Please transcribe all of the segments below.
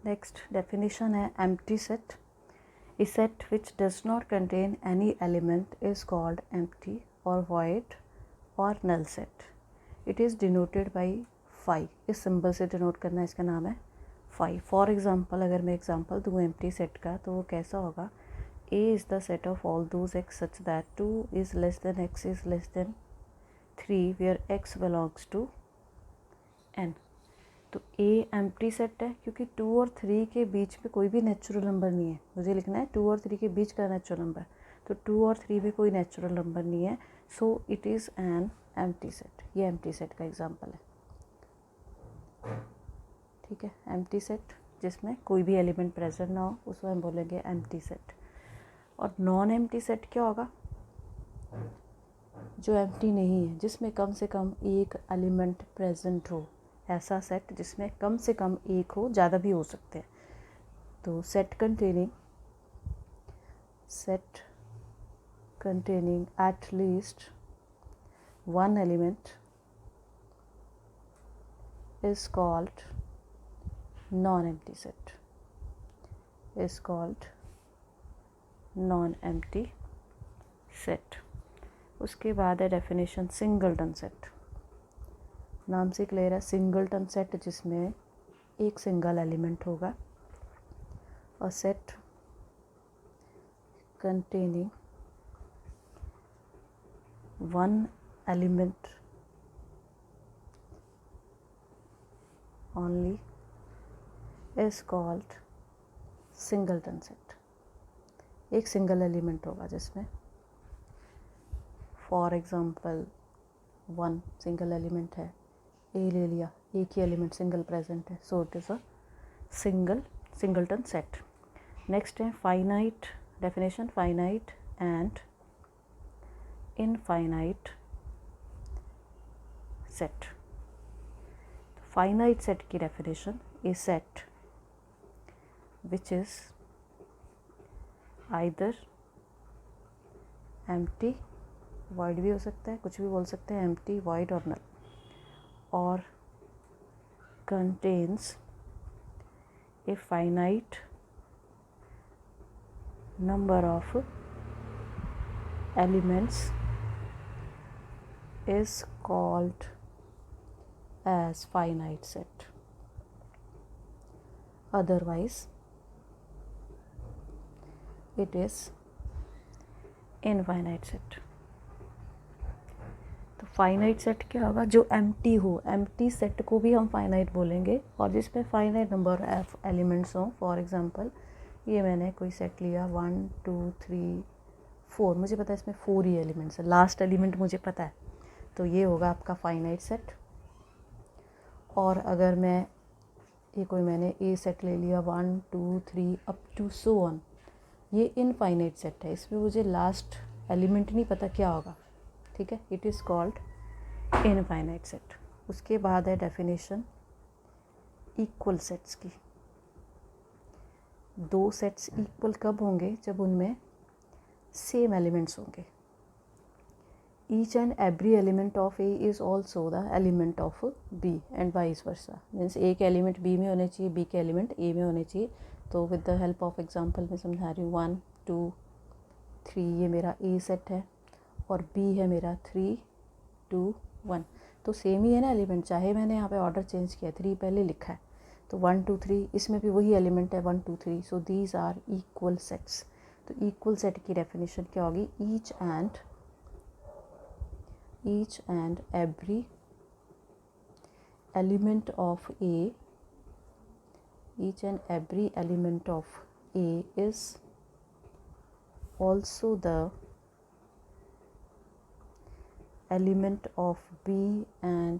Next definition है empty set. A set which does not contain any element is called empty or void or null set. It is denoted by phi. इस symbol से denote करना इसका नाम है phi. For example अगर मैं example दूँ एम्प्टी सेट का तो वो कैसा होगा, A is the set of all those x such that 2 is less than x is less than 3 where x belongs to n. तो A एम्प्टी सेट है क्योंकि 2 और 3 के बीच में कोई भी नेचुरल नंबर नहीं है। मुझे लिखना है 2 और 3 के बीच का नेचुरल नंबर, तो 2 और 3 में कोई नेचुरल नंबर नहीं है, so it is an empty set. ये एम्प्टी सेट का एग्जांपल है, ठीक है। एम्प्टी सेट जिसमें कोई भी एलिमेंट प्रेजेंट ना हो उसको हम बोलेंगे एम्प्टी सेट। और नॉन एम्प्टी सेट क्या होगा, जो एम्प्टी नहीं है, जिसमें कम से कम एक एलिमेंट प्रेजेंट हो, ऐसा सेट जिसमें कम से कम एक हो, ज़्यादा भी हो सकते हैं। तो set containing at least one element is called non empty set, is called non empty set. उसके बाद है डेफिनेशन सिंगलटन सेट। नाम से क्लियर है, सिंगलटन सेट जिसमें एक सिंगल एलिमेंट होगा। और set containing one element only is called singleton set. एक सिंगल एलिमेंट होगा जिसमें, फॉर एग्जांपल 1 सिंगल एलिमेंट है, ए ले लिया, एक ही एलिमेंट सिंगल प्रेजेंट है, so it is a singleton set. Next है finite definition, finite and infinite set. Finite set की definition, a set which is either empty, void भी हो सकता है, कुछ भी बोल सकते हैं, एम्प्टी, वॉइड और नल, or contains a finite number of elements is called as finite set. Otherwise it is infinite set. तो फाइनाइट सेट क्या होगा, जो एम्प्टी हो, एम्प्टी सेट को भी हम फाइनाइट बोलेंगे, और जिसमें फाइनाइट नंबर ऑफ एलिमेंट्स हों। फॉर एग्जांपल ये मैंने कोई सेट लिया 1 2 3 4, मुझे पता है इसमें 4 ही एलिमेंट्स है, लास्ट एलिमेंट मुझे पता है, तो ये होगा आपका फाइनाइट सेट। और अगर मैं ये कोई मैंने ए सेट ले लिया 1 2 3 अप टू सो ऑन, ये इनफाइनाइट सेट है, इसमें मुझे लास्ट एलिमेंट नहीं पता क्या होगा, ठीक है, it is called infinite set. उसके बाद है डेफिनेशन इक्वल सेट्स की। दो सेट्स इक्वल कब होंगे, जब उनमें सेम एलिमेंट्स होंगे। Each and every element of A is also the element of B and vice versa. Means A के एलिमेंट बी में होने चाहिए, बी के एलिमेंट ए में होने चाहिए। तो with the help of example मैं समझा रही हूँ, 1 2 3 ये मेरा ए सेट है और बी है मेरा 3 2 1, तो सेम ही है ना एलिमेंट, चाहे मैंने यहाँ पे ऑर्डर चेंज किया, 3 पहले लिखा है, तो 1 2 3 इसमें भी वही एलिमेंट है 1 2 3, so these are equal sets. तो इक्वल सेट की डेफिनेशन क्या होगी, each and every element of A, each and every element of A is also the element of B and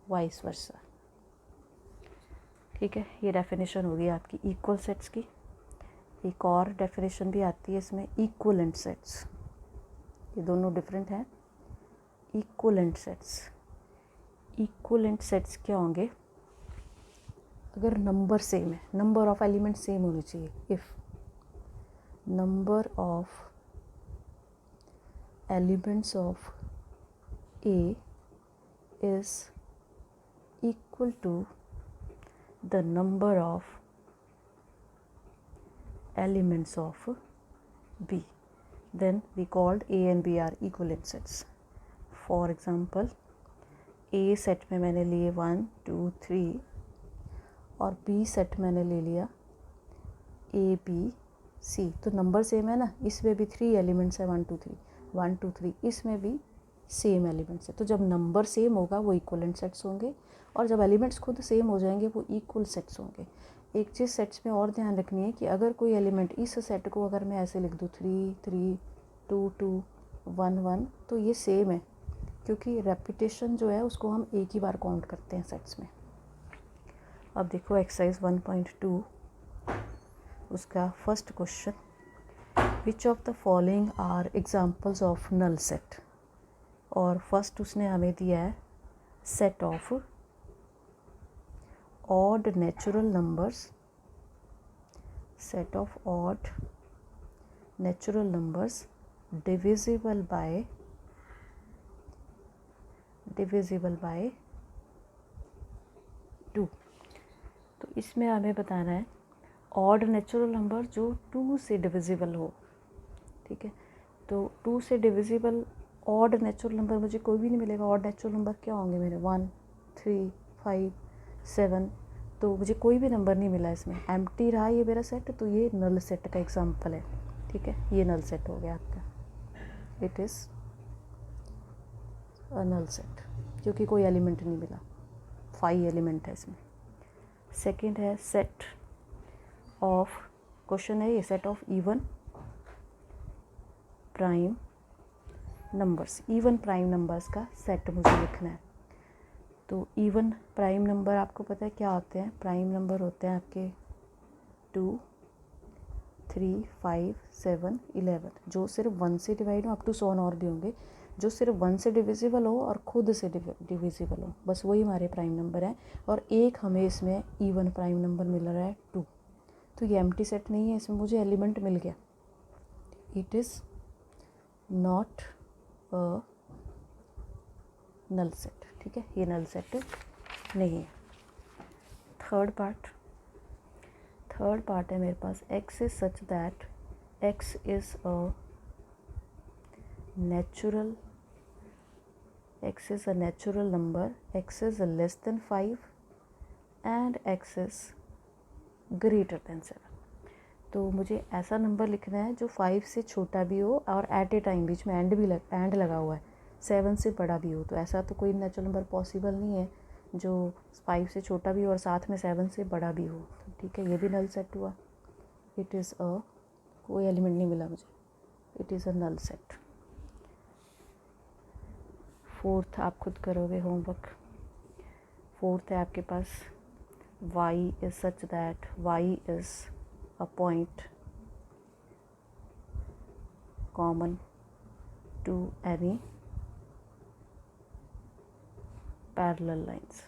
vice versa. ठीक है, ये डेफिनेशन होगी आपकी इक्वल सेट्स की। एक और डेफिनेशन भी आती है इसमें, इक्वलेंट सेट्स। ये दोनों डिफरेंट हैं। इक्वलेंट सेट्स क्या होंगे, अगर नंबर सेम है, नंबर ऑफ एलिमेंट सेम होने चाहिए। If number of elements of A is equal to the number of elements of B. Then we called A and B are equivalent sets. For example, A set में मैंने लिए 1 2 3 और B set मैंने ले लिया A B C. तो number same है ना, इसमें भी 3 एलिमेंट्स है 1 2 3 1 2 3, इसमें भी सेम एलिमेंट्स है. तो जब नंबर सेम होगा वो इक्वलेंट सेट्स होंगे, और जब एलिमेंट्स खुद सेम हो जाएंगे वो इक्वल सेट्स होंगे. एक चीज़ सेट्स में और ध्यान रखनी है कि अगर कोई एलिमेंट इस सेट को अगर मैं ऐसे लिख दूँ 3 3 2 2 1 1, तो ये सेम है, क्योंकि रेपिटेशन जो है उसको हम एक ही बार काउंट करते हैं सेट्स में. अब देखो एक्सरसाइज 1.2, उसका first question, which of the following are examples of null set. और फर्स्ट उसने हमें दिया है set of odd natural numbers, set of odd natural numbers divisible by 2. तो इसमें हमें बताना है ऑड नेचुरल नंबर जो 2 से डिविजिबल हो. ठीक है, तो 2 से डिविजिबल ऑड नेचुरल नंबर मुझे कोई भी नहीं मिलेगा. ऑड नेचुरल नंबर क्या होंगे मेरे 1 3 5 7, तो मुझे कोई भी नंबर नहीं मिला इसमें. एम्प्टी रहा ये मेरा सेट, तो ये नल सेट का एग्जांपल है. ठीक है, ये नल सेट हो गया आपका. It is a null set क्योंकि कोई एलिमेंट नहीं मिला. 5 एलिमेंट है इसमें. सेकंड है सेट ऑफ, क्वेश्चन है ये, set of even prime numbers. Even prime numbers का सेट मुझे लिखना है. तो इवन प्राइम नंबर आपको पता है क्या होते हैं. प्राइम नंबर होते हैं आपके 2 3 5 7 11, जो सिर्फ 1 से डिवाइड हो. अप टू 100 और भी होंगे जो सिर्फ 1 से डिविजिबल हो और खुद से डिविजिबल हो. बस वही हमारे प्राइम नंबर हैं. और एक हमें इसमें इवन प्राइम नंबर मिल रहा है 2. तो ये एम्प्टी सेट नहीं है, इसमें मुझे एलिमेंट मिल गया. It is not a null set. ठीक है, ये नल सेट नहीं है. थर्ड पार्ट है मेरे पास, x is such that x is a natural number, x is less than 5 and x is greater than 7. तो मुझे ऐसा नंबर लिखना है जो 5 से छोटा भी हो और एट ए टाइम बीच में एंड लगा हुआ है 7 से बड़ा भी हो. तो ऐसा तो कोई नेचुरल नंबर पॉसिबल नहीं है जो 5 से छोटा भी हो और साथ में 7 से बड़ा भी हो. तो ठीक है, ये भी नल सेट हुआ. इट इज़ अ, कोई एलिमेंट नहीं मिला मुझे. It is a null set. Fourth आप खुद करोगे होमवर्क. फोर्थ है आपके पास, y is such that y is a point common to any parallel lines.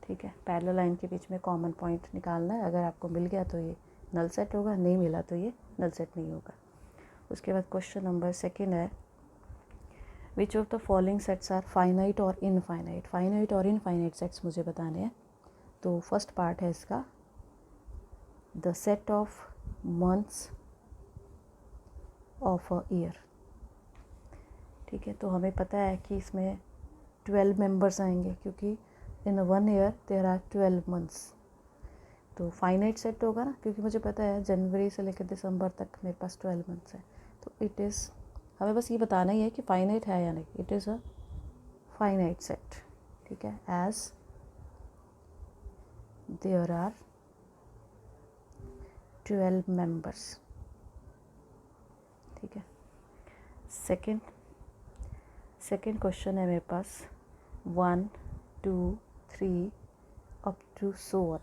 ठीक है, पैरेलल लाइन के बीच में कॉमन पॉइंट निकालना है. अगर आपको मिल गया तो ये नल सेट होगा, नहीं मिला तो ये नल सेट नहीं होगा. उसके बाद क्वेश्चन नंबर सेकंड है, which of the following sets are finite और इनफाइनाइट. फाइनाइट और इनफाइनाइट सेट्स मुझे बताने हैं. तो फर्स्ट पार्ट है इसका, the set of months of a year. ठीक है, तो हमें पता है कि इसमें 12 मेंबर्स आएंगे क्योंकि इन 1 ईयर देयर आर 12 मंथ्स. तो फाइनाइट सेट होगा ना, क्योंकि मुझे पता है जनवरी से लेकर दिसंबर तक मेरे पास 12 मंथ्स है. तो इट इज़, हमें बस ये बताना ही है कि फाइनाइट है या नहीं. It is a finite set. ठीक है, एज देयर आर 12 मेंबर्स. ठीक है. सेकंड क्वेश्चन है मेरे पास 1 2 3 अप टू सो ऑन.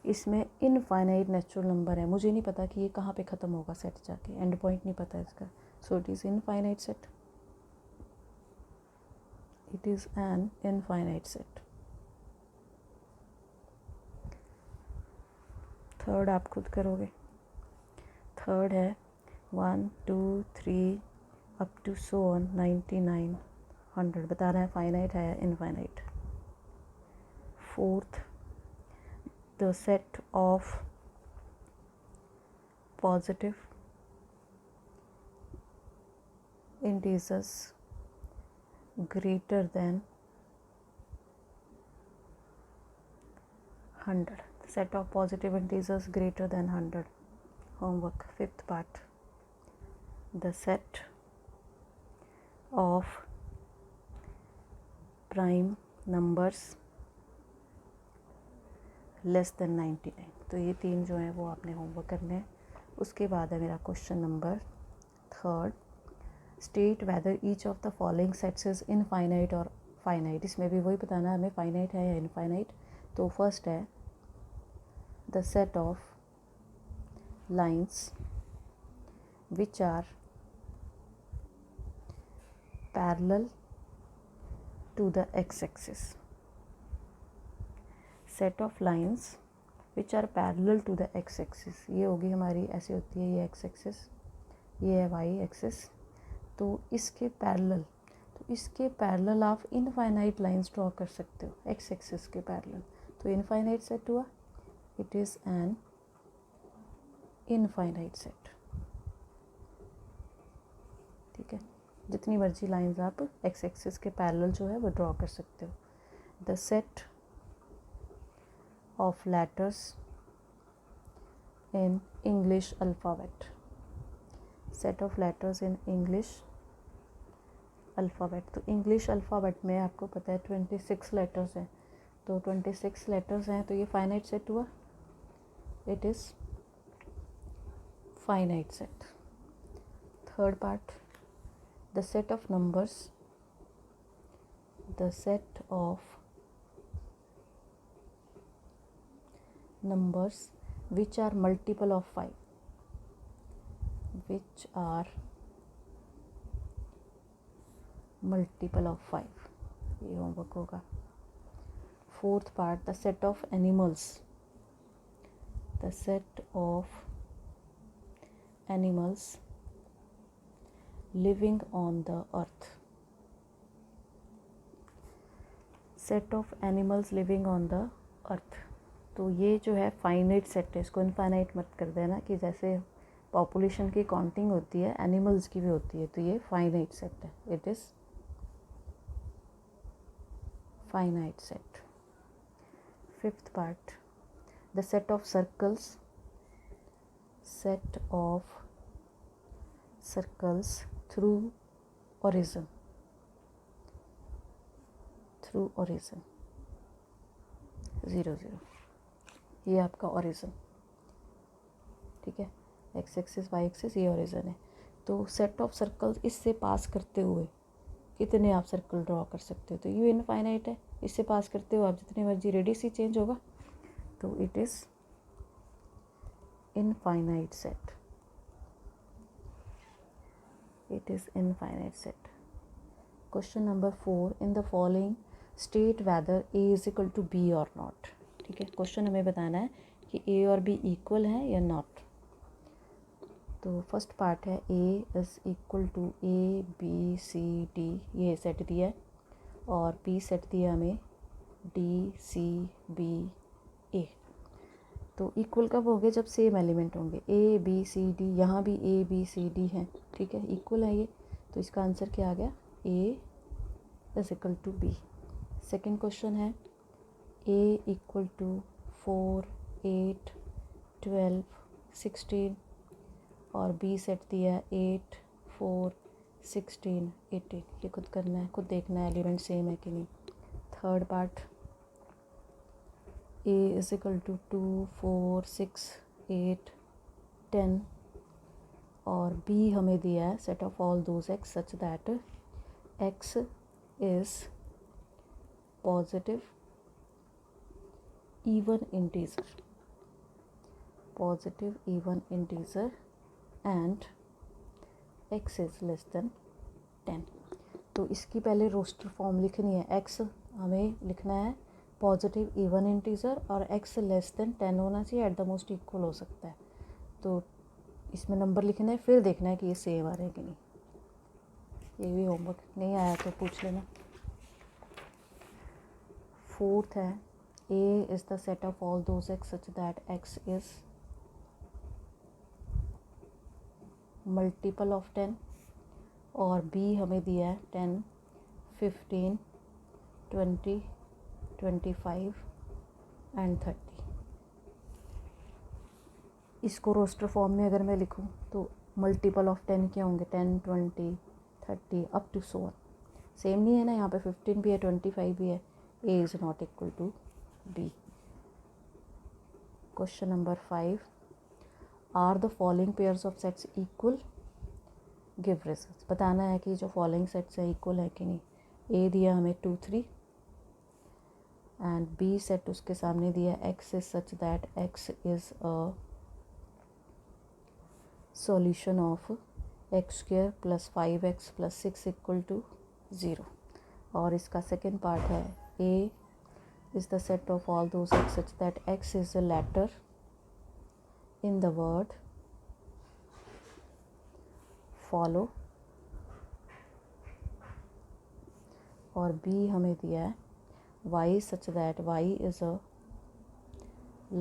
इसमें इनफाइनाइट नेचुरल नंबर है. मुझे नहीं पता कि ये कहाँ पे ख़त्म होगा सेट जाके, एंड पॉइंट नहीं पता इसका. सो it is infinite set. It is an infinite set. Third आप खुद करोगे. थर्ड है 1 2 3 अप टू सो ऑन 99 100. बताना है फाइनाइट है या infinite. Fourth the set of positive integers greater than 100. The set of positive integers greater than 100. Homework, fifth part. The set of prime numbers less than 99. तो ये तीन जो हैं वो आपने होमवर्क करने हैं. उसके बाद है मेरा question number third. State whether each of the following sets is infinite और फाइनाइट. इसमें भी वही बताना है हमें फाइनाइट है या इनफाइनाइट. तो फर्स्ट है the set of lines which are parallel to the X axis. Set of lines which are parallel to the X axis. ये होगी हमारी, ऐसे होती है ये एक्स एक्सिस, ये है वाई एक्सिस. तो इसके पैरेलल आप इनफाइनाइट लाइन्स ड्रॉ कर सकते हो एक्स एक्सिस के पैरेलल. तो इनफाइनाइट सेट हुआ. It is an infinite set. ठीक है, जितनी मर्जी लाइन्स आप एक्स एक्सिस के पैरेलल जो है वो ड्रॉ कर सकते हो. The set of letters in English alphabet. Set of letters in English alphabet. तो English alphabet में आपको पता है 26 letters हैं. तो 26 letters हैं तो ये finite set हुआ. It is finite set. Third part, the set of numbers, the set of numbers which are multiple of 5, which are multiple of 5. ये होमवर्क होगा. Fourth part, the set of animals, the set of animals living on the earth. Set of animals living on the earth. तो ये जो है finite set है, इसको infinite मत कर देना कि जैसे पॉपुलेशन की काउंटिंग होती है एनिमल्स की भी होती है. तो ये फाइनाइट सेट है. It is finite set. Fifth part, the set of circles, set of circles through origin, through origin 0 0. ये आपका ओरिजिन. ठीक है, एक्स एक्सिस वाई एक्सिस ये ओरिजिन है. तो सेट ऑफ सर्कल्स इससे पास करते हुए कितने आप सर्कल ड्रॉ कर सकते हो. तो ये इनफाइनाइट है. इससे पास करते हुए आप जितनी मर्जी रेडियस ही चेंज होगा. तो it is infinite set. It is infinite set. Question number 4, in the following state whether A is equal to B और नॉट. ठीक है, क्वेश्चन हमें बताना है कि ए और बी इक्वल हैं या नॉट. तो फर्स्ट पार्ट है A is equal to A B C D. ये सेट दिया है. और बी सेट दिया हमें डी सी बी ए. तो इक्वल कब होंगे, जब सेम एलिमेंट होंगे. ए बी सी डी, यहाँ भी ए बी सी डी हैं. ठीक है, इक्वल है ये. तो इसका आंसर क्या आ गया, A is equal to B. Second question है ए इक्वल टू 4 8 12 16 और बी सेट दिया 8 4 16 18. ये खुद करना है, खुद देखना है एलिमेंट सेम है कि नहीं. Third part, A is equal to 2 4 6 8 10 और बी हमें दिया है set of all those x such that x is positive even integer, positive even integer and x is less than 10. तो इसकी पहले रोस्टर फॉर्म लिखनी है. x हमें लिखना है पॉजिटिव इवन इंटीजर और x लेस देन 10 होना चाहिए. एट द मोस्ट इक्वल हो सकता है. तो इसमें नंबर लिखना है, फिर देखना है कि ये सेम आ रहे हैं कि नहीं. ये भी होमवर्क नहीं आया तो पूछ लेना. फोर्थ है A is the set of all those x such that x is multiple of 10, और B हमें दिया है 10, 15, 20, 25 एंड 30। इसको रोस्टर फॉर्म में अगर मैं लिखूं तो मल्टीपल ऑफ 10 क्या होंगे, 10, 20, 30 up to so on. Same नहीं है ना, यहाँ पे 15 भी है 25 भी है। A is not equal to B। Question number 5, are the following pairs of sets equal, give results. बताना है कि जो फॉलोइंग सेट्स हैं इक्वल है कि नहीं। A दिया हमें 2, 3 एंड B सेट उसके सामने दिया x is such that x is a solution of X square plus 5x plus 6 equal to 0। और इसका सेकेंड पार्ट है A is the set of all those x such that x is a letter in the word follow, और B हमें दिया है y such that y is a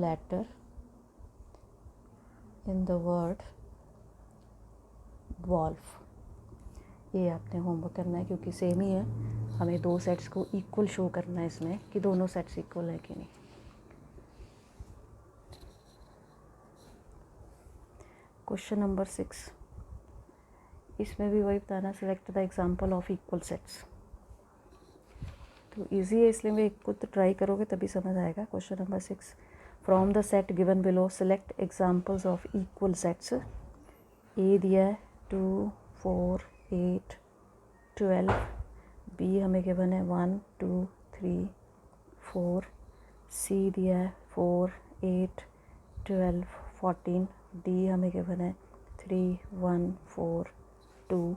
letter in the word wolf। ये आपने homework करना है क्योंकि same ही है, हमें दो सेट्स को इक्वल शो करना है इसमें कि दोनों सेट्स इक्वल है कि नहीं। क्वेश्चन नंबर 6, इसमें भी वही बताना, select the example of equal sets. तो इजी है इसलिए मैं खुद तो ट्राई करोगे तभी समझ आएगा। Question number 6, from the set given below select examples of equal sets. A दिया है 2, 4, 8, 12। बी हमें गिवन है 1, 2, 3, 4। सी दिया है 4, 8, 12, 14। डी हमें गिवन है 3, 1, 4, 2।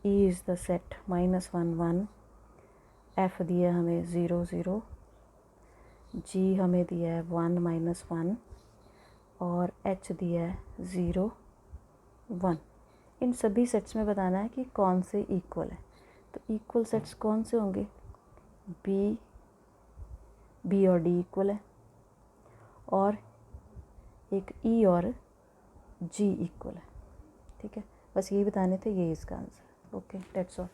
E is the set -1, 1। F दिया हमें 0, 0। जी हमें दिया है 1, -1 और एच दिया है 0, 1। इन सभी सेट्स में बताना है कि कौन से इक्वल है। तो इक्वल सेट्स कौन से होंगे, बी और डी इक्वल है, और एक ई और जी इक्वल है। ठीक है, बस यही बताने थे, ये इसका आंसर। Okay, that's all.